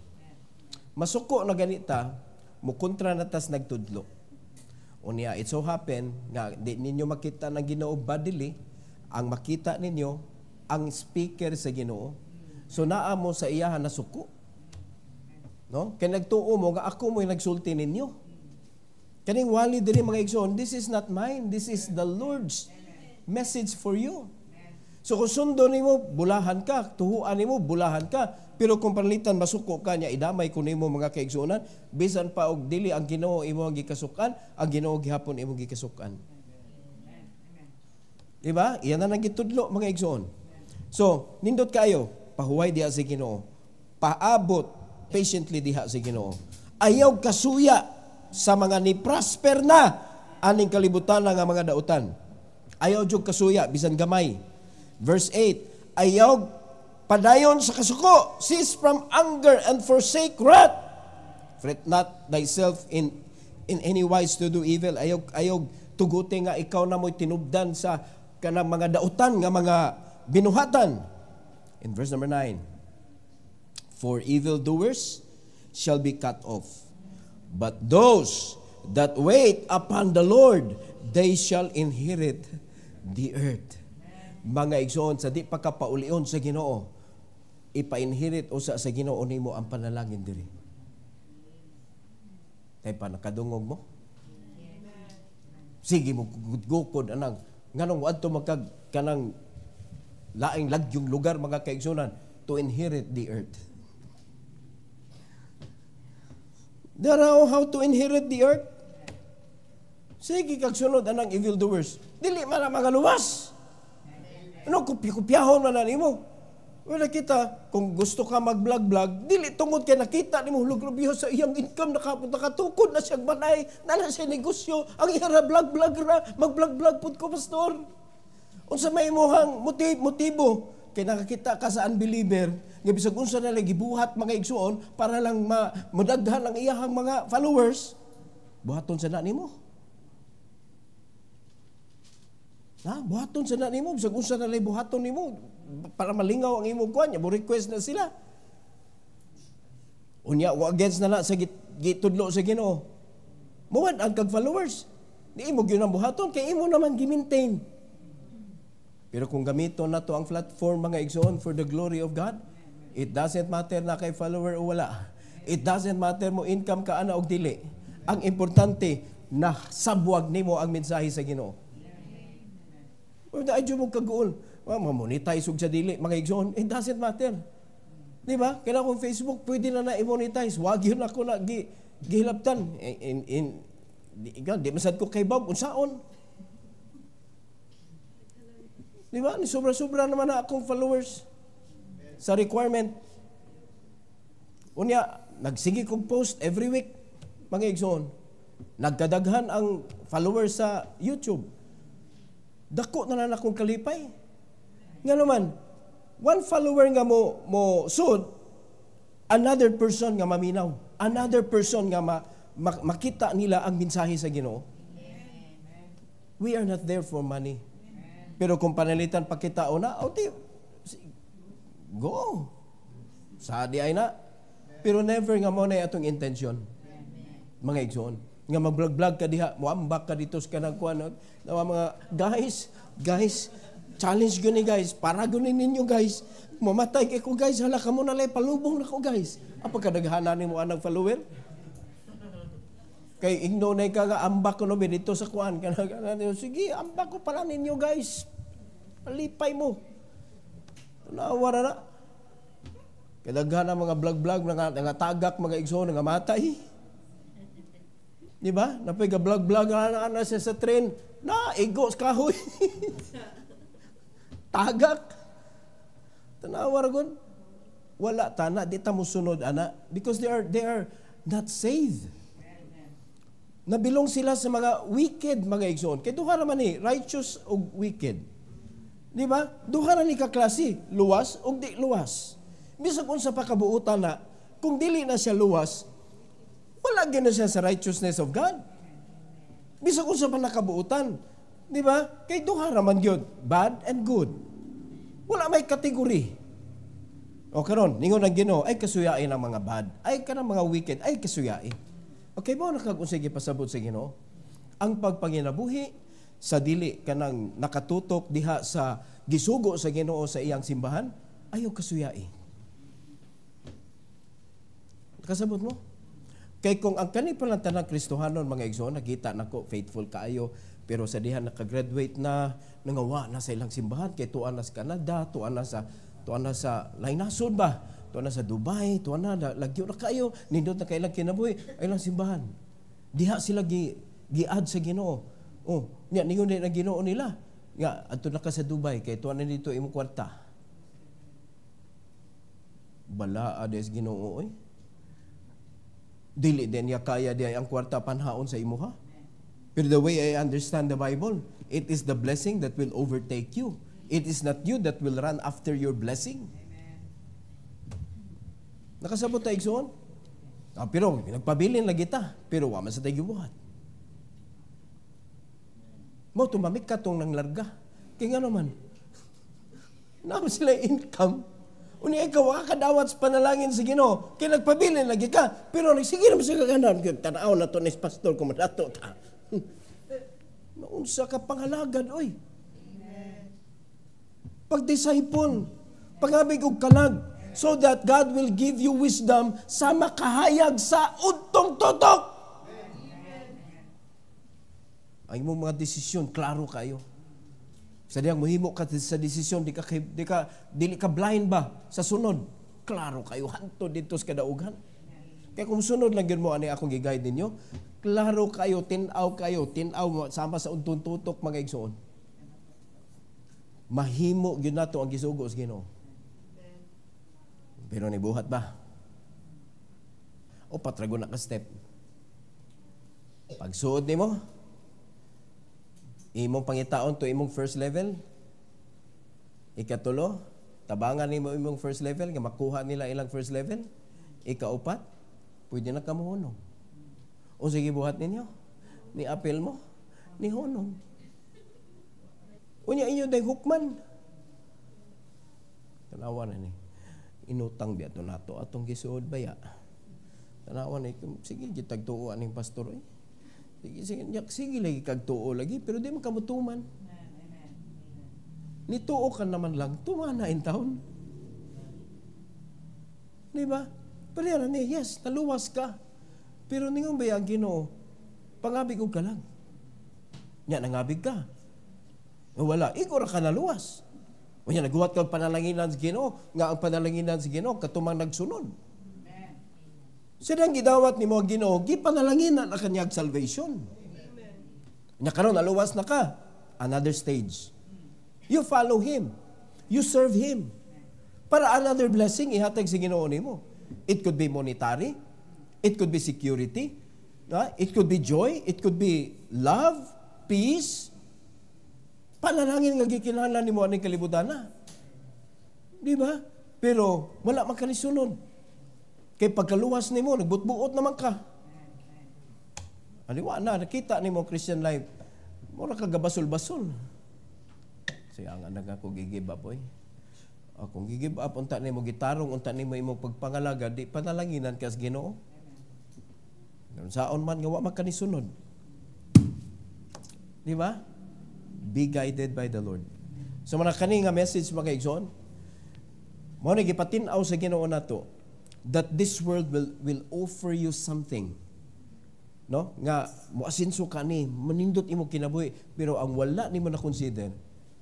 A: Masuko na ganita, mukontra na tas nagtudlo. Unya, it so happen nga di ninyo makita ng Ginoo bodily, ang makita ninyo ang speaker sa Ginoo. So naa mo sa iyahan na suko. No? Kaya nagtuo mo nga ako mo'y nagsulti ninyo. Kaning wali diri mga igsoon, this is not mine, this is the Lord's message for you. So kung sundo nimo, bulahan ka, tuhuan nimo, bulahan ka. Pero kung panlitan masuko ka niya, idamay ko nimo mga kaigsuonan, bisan pa og dili ang Ginoo imo ang gikasukan, ang Ginoo gihapon imo gikasukan. Diba? Iyan na nagitudlo mga igsoon. So, nindot kayo, pahuway diha sa Ginoo. Paabot patiently diha sa Ginoo. Ayaw kasuya sa mga ni prosper na aning kalibutan nga mga dautan. Ayaw jud kasuya bisan gamay. Verse 8, ayaw padayon sa kasuko, cease from anger and forsake wrath. Fret not thyself in any wise to do evil. Ayaw tuguti nga ikaw na mo'y tinubdan sa kanang mga dautan nga mga binuhatan. In verse number 9, for evildoers shall be cut off, but those that wait upon the Lord, they shall inherit the earth. Mga igsoon, sa di pa kapaulion sa Ginoo, ipa-inherit usa sa Ginoo nimo ang panalangin diri. Tay pa nakadungog mo? Sige mo gugukod anang nganong adto magkag kanang laing lagyong lugar mga kaigsunan to inherit the earth. Daraw how to inherit the earth? Sige kag sunod anang evildoers. Dili man ang mga luwas. Ano, kupyahon man na nimo. Wala kita, kung gusto ka mag-vlog-vlog, dili tungod kay nakita nimo hulog-lubiho sa iyang income, nakatukod na siyang banay, na siya negosyo, ang ihara vlog-vlog ra, mag-vlog-vlog pud ko, pastor. Unsa may imuhang motibo, kay nakakita ka sa unbeliever, nga bisag unsa na lagi buhat mga igsuon, para lang madaghan ang iyahang mga followers, buhaton sa na nimo. Buhaton sa na nimo, bisag unsa na lay buhaton nimo para malingaw ang imong kuan, mo request na sila. Unya wa against na sa gitudlo sa Ginoo. Muwad ang kag followers. Di imo gyud ang buhaton kay imo naman gi-maintain. Pero kung gamiton na to ang platform mga igsoon for the glory of God, it doesn't matter na kay follower o wala. It doesn't matter mo income ka ana og dili. Ang importante na sabwag nimo ang mensahe sa Ginoo. Ay, mo kaguol. Ma-monetize sa dili, mga igsoon. It doesn't matter. Di ba? Kaya kung Facebook, pwede na i-monetize. Wag yun ako na gihilaptan. Di masad ko kay Bob. Unsaon? Di ba? Ni sobra-sobra naman na akong followers sa requirement. Unya, nagsige kong post every week, mga igsoon. Nagkadaghan ang followers sa YouTube. Dako na lang akong kalipay. Nga naman, one follower nga mo sud, another person nga maminaw. Another person nga makita nila ang mensahe sa Ginoo. We are not there for money. Pero kung panalitan pakitao na, go. Sadi ay na. Pero never nga mo na atong intention. Mga igsoon. Nga mag-vlog-vlog ka diha, muambak ka dito sa kanang kuan. Mga guys, challenge gani guys, para gunin ninyo guys. Mamatay kay ko guys, hala ka mo na lay palubong na ko guys. Apa kadaghanan nimo anang follower? Kay igno na ka nga ambak ko no dito sa kuan kanang sige, ambak ko pala ninyo guys. Palipay mo. Nawara na. Kadaghanan mga vlog-vlog nga tagak mga igsoon nga matay. Di ba? Napay ga vlog-vlog ana siya sa train. Na igos kahoy. Tagak. Tanawar gon. Wala tana di ta mo sunod ana because they are not saved. Nabilong sila sa mga wicked mga igsoon. Kay duha ra man ni righteous ug wicked. Di ba? Duha ra ni ka klase, luwas ug di luwas. Bisag unsa pa kabuutan na kung dili na siya luwas, wala gyud na siya sa righteousness of God. Bisag unsa pa nakabuutan, di ba? Kay duha ra man gyud, bad and good. Wala may kategory. O karon, ningon ang Ginoo ay kasuyain ang mga bad, ay kanang mga wicked, ay kasuyain. Okay ba nakag-unsay gipasabot sa Ginoo? Ang pagpanginabuhi sa dili kanang nakatutok diha sa gisugo sa Ginoo sa iyang simbahan, ayaw kasuyain. Kasabot mo? Kay kung ang kani palang tanang Kristohanon mga igsoon, nakita nako faithful kaayo, pero sa diha nakagraduate na, nangawa na sa ilang simbahan, kay tuan na sa Canada, tuan na sa lain nasod ba? Tuan na sa Dubai, tuan na lagyo na kayo, nindot na kailang kinabuhi, ay lang simbahan. Diha sila gi-add sa Ginoo. Oh, nya ningon na Ginoo nila. Nga adto na ka sa Dubai kay tuan na dito imong kwarta. Bala ades Ginoo oy. Dili din niya kaya diya ang kwarta panhaon sa imuha. Pero the way I understand the Bible, it is the blessing that will overtake you. It is not you that will run after your blessing. Nakasabot tayo igsoon? Pero nagpabilin lagi ta, pero wa man sa tayo gibuhat. Mo tumamik ka tong nang larga. Kaya nga naman, naman sila income. Uni ikaw kadawat sa panalangin sa Ginoo, kay nagpabilin lagi ka, pero sige naman sa kaganan, tanaw na to ni pastor ko madato ta. Naunsa ka pangalagad oy. Pag-disciple, pangabig og kalag, so that God will give you wisdom sa makahayag sa udtong tutok. Ang imong mga desisyon klaro kayo. Sa diyang mohimo ka sa desisyon, dili ka blind ba sa sunod? Klaro kayo, hanto dito sa kadaugan. Kaya kung sunod lang yun mo, ano akong giguide ninyo, klaro kayo, tinaw sama sa untong tutok mga igsoon. Mahimo yun na to ang gisugo sa Ginoo. Pero nibuhat ba? O patrago na ka step. Pagsuod ni mo, imong pangitaon to imong first level. Ikatulo, tabangan nimo imong first level, nga makuha nila ilang first level. Ikaupat, pwede na ka mohunong. O sige buhat ninyo, ni apel mo, ni hunong. Unya inyo day hukman. Tanawa na ni. Inutang biya to nato atong gisuod baya. Tanawa na, sige, gitagtuuan ng pastor eh. Sige lagi kagtuo lagi, pero di man kamutuman. Nituo ka naman lang, tumana in town. Di ba? Pero yan, yes, naluwas ka. Pero ningon ba yung Ginoo, pangabig ka lang. Yan, nangabig ka. Wala, igora ka naluwas. O yan, naguhat ka panalanginan sa Ginoo, nga ang panalanginan sa Ginoo, katumang nagsunod. Sidang gidawat ni mo Ginoo, gipanalanginan na kanyang salvation. Nya karon naluwas na ka, another stage. You follow Him. You serve Him. Para another blessing, ihatag sa Ginoo nimo. It could be monetary. It could be security. It could be joy. It could be love, peace. Panalangin nga gikinahanglan nimo aning kalibutan na. Di ba? Pero wala man kanisunod. Kay pagkaluwas nimo, nagbutbuot naman ka. Aliwa na, nakita nimo Christian life. Mura ka gabasol-basol. Siya nga nagako gigib up, boy. Kung gigib up, unta nimo gitarong, unta nimo imong pagpangalaga, di panalanginan ka sa Ginoo. Saon man nga wa man kanisunod. Di ba? Be guided by the Lord. So mga kani nga message mga igsoon, mo ni gipatin-aw sa Ginoo nato that this world will offer you something. No? Nga moasinso ka ni, manindot imo kinabuhi, pero ang wala nimo na consider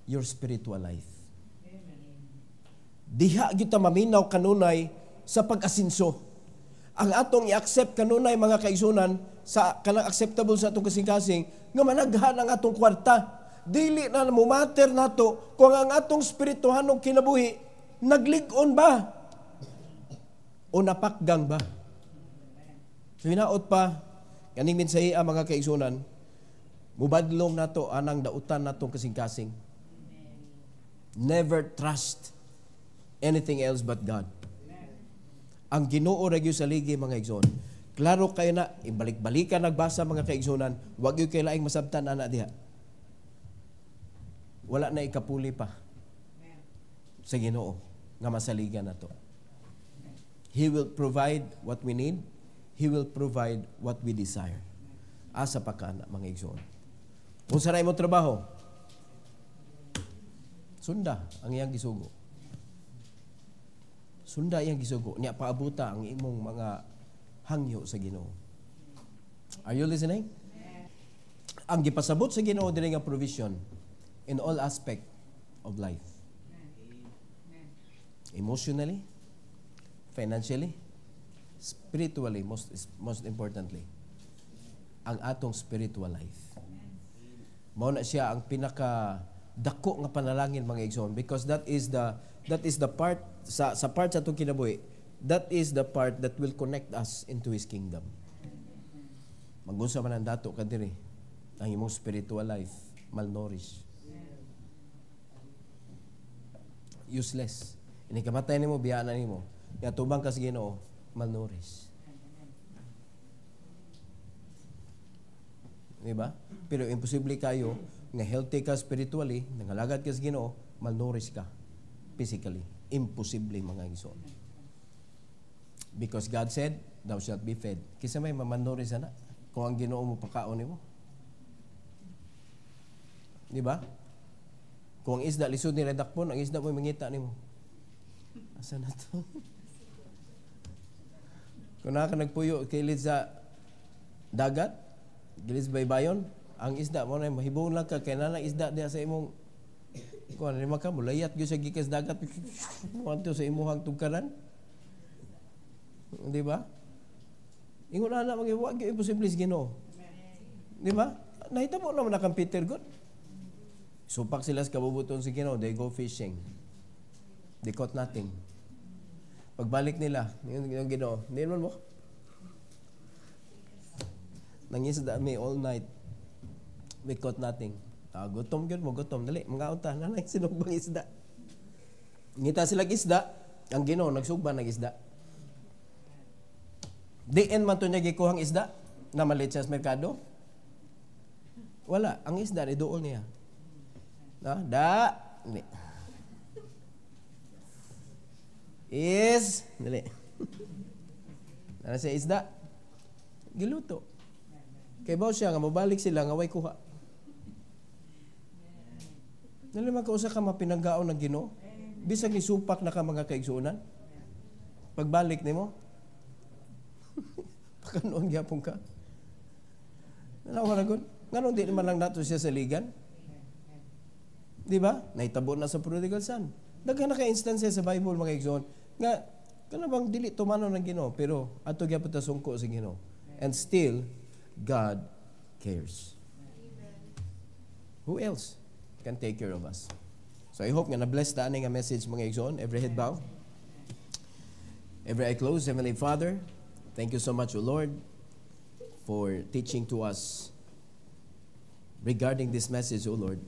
A: your spiritual life. Diha kita maminaw kanunay sa pag-asinso. Ang atong i-accept kanunay mga kaigsunan sa kanang acceptable sa atong kasing-kasing nga managhan ang atong kwarta. Dili na mo matter nato kung ang atong spirituhanong kinabuhi naglig-on ba o napakgang ba. So hinaot pa kaning mensahe mga kaigsunan, mubadlong nato anang dautan natong kasing-kasing. Never trust anything else but God. Ang Ginoo ra gyud sa ligi mga igsoon. Klaro kayo na ibalik-balikan nagbasa mga kaigsunan, wag gyud kay laing masabtan ana diha. Wala na ikapuli pa sa Ginoo nga masaligan nato. He will provide what we need. He will provide what we desire. Asa pa ka na mga igsoon. Kung sa imong trabaho, sunda ang iyang gisugo. Sunda iyang gisugo. Niya paabuta ang imong mga hangyo sa Ginoo. Are you listening? Ang gipasabot sa Ginoo diri nga provision in all aspect of life. Emotionally, financially, spiritually, most importantly, ang atong spiritual life. Mao na siya ang pinaka dako nga panalangin mga igsoon, because that is the part sa part sa atong kinabuhi, that is the part that will connect us into His kingdom. Magunsa man ang dato ka diri ang imong spiritual life malnourished, useless. Ini kamatay nimo, biyaan na nimo, nga tubang ka sa Ginoo, malnourished. Diba? Pero imposible kayo nga healthy ka spiritually, nangalagad ka sa Ginoo, malnourished ka physically. Imposible mga igsoon. Because God said, thou shalt be fed. Kisa may mamalnourished na kung ang Ginoo mo pakaon nimo. Diba? Kung ang isda lisod ni redakpon, ang isda mo mangita nimo. Asa na to? Kung naka nagpuyo kilid sa dagat, kilid sa baybayon, ang isda mo na mahibong lang ka, kaya na isda diya sa imong kung ano ka, mulayat gyud sa gikas dagat, wanto sa imuhang tugkaran. Di ba? Ingon na mag-iwag yung imposible sa Ginoo. Di ba? Nahitabo naman na kang Peter God. Supak sila sa kabubuton sa Ginoo, they go fishing. They caught nothing. Pagbalik nila, yung Ginoo, hindi naman mo. Nangisda me all night. We caught nothing. Gutom yun mo, gutom. Dali, mga unta, nanay, sinugbang isda. Ngita silang isda, ang Ginoo, nagsugba ng isda. Diin man to niya gikuhang isda, na malit siya sa merkado. Wala, ang isda, idool niya. Dali. Dali. Ano siya isda? Giluto. Kay baw siya nga mabalik sila nga way kuha. Dali man kausa ka mapinanggaon ng Ginoo. Bisag ni supak na ka mga kaigsuonan. Pagbalik nimo, pakanoon gyapon ka. Nanawa gud. Ngano di naman lang nato siya sa ligan? Di ba? Nahitabo na sa prodigal son. Daghan na ka instances sa Bible mga igsoon nga kanabang dili tumano ng Ginoo pero ato gyapon ta sungko sa Ginoo. And still God cares. Who else can take care of us? So I hope nga na-bless ta ani nga message mga igsoon. Every head bow, every eye closed. Heavenly Father, thank you so much, O Lord, for teaching to us regarding this message, O Lord,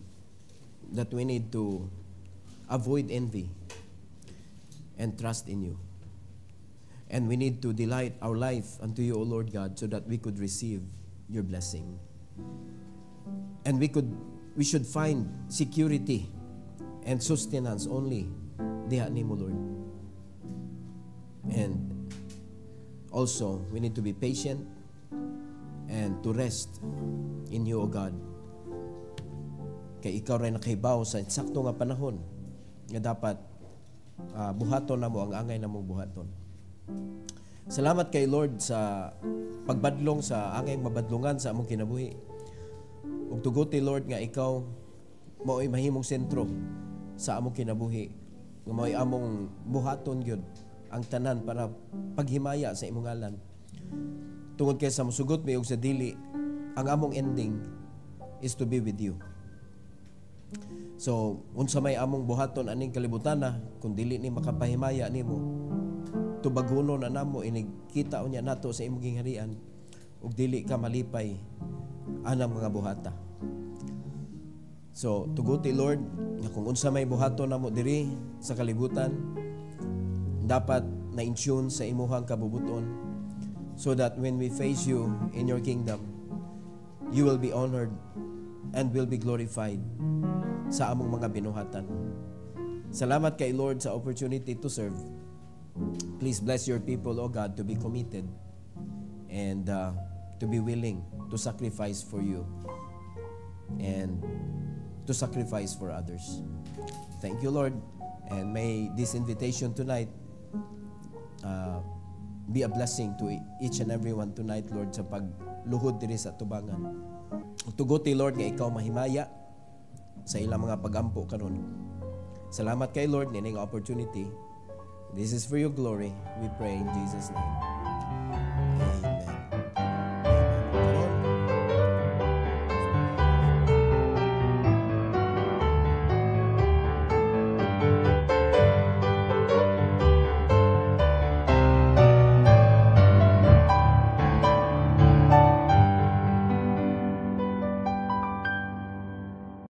A: that we need to avoid envy and trust in you. And we need to delight our life unto you, O Lord God, so that we could receive your blessing. And we should find security and sustenance only diha nimo, Lord. And also, we need to be patient and to rest in you, O God. Kay ikaw rin nakahibaw sa eksakto nga panahon nga dapat buhaton na mo ang angay na mong buhaton. Salamat kay Lord sa pagbadlong sa angay mabadlungan sa among kinabuhi. Ug tuguti, Lord, nga ikaw mao'y mahimong sentro sa among kinabuhi, nga mao'y among buhaton gyud ang tanan para paghimaya sa imong ngalan. Tungod kay sa musugot mi og sa dili, ang among ending is to be with you. So, unsa may among buhaton aning kalibutan na, kung dili ni makapahimaya nimo, tubaguno na namo inigkita unya nato sa imong gingharian, ug dili ka malipay anang mga buhata. So, tuguti, Lord, nga kung unsa may buhaton namo diri sa kalibutan, dapat na-in-tune sa imuhang kabubuton, so that when we face you in your kingdom, you will be honored and will be glorified sa among mga binuhatan. Salamat kay Lord sa opportunity to serve. Please bless your people, O God, to be committed and to be willing to sacrifice for you and to sacrifice for others. Thank you, Lord, and may this invitation tonight be a blessing to each and everyone tonight, Lord, sa pagluhod diri sa tubangan. Tuguti, Lord, nga ikaw mahimaya sa ilang mga pagampo karon. Salamat kay Lord nining opportunity. This is for your glory. We pray in Jesus' name.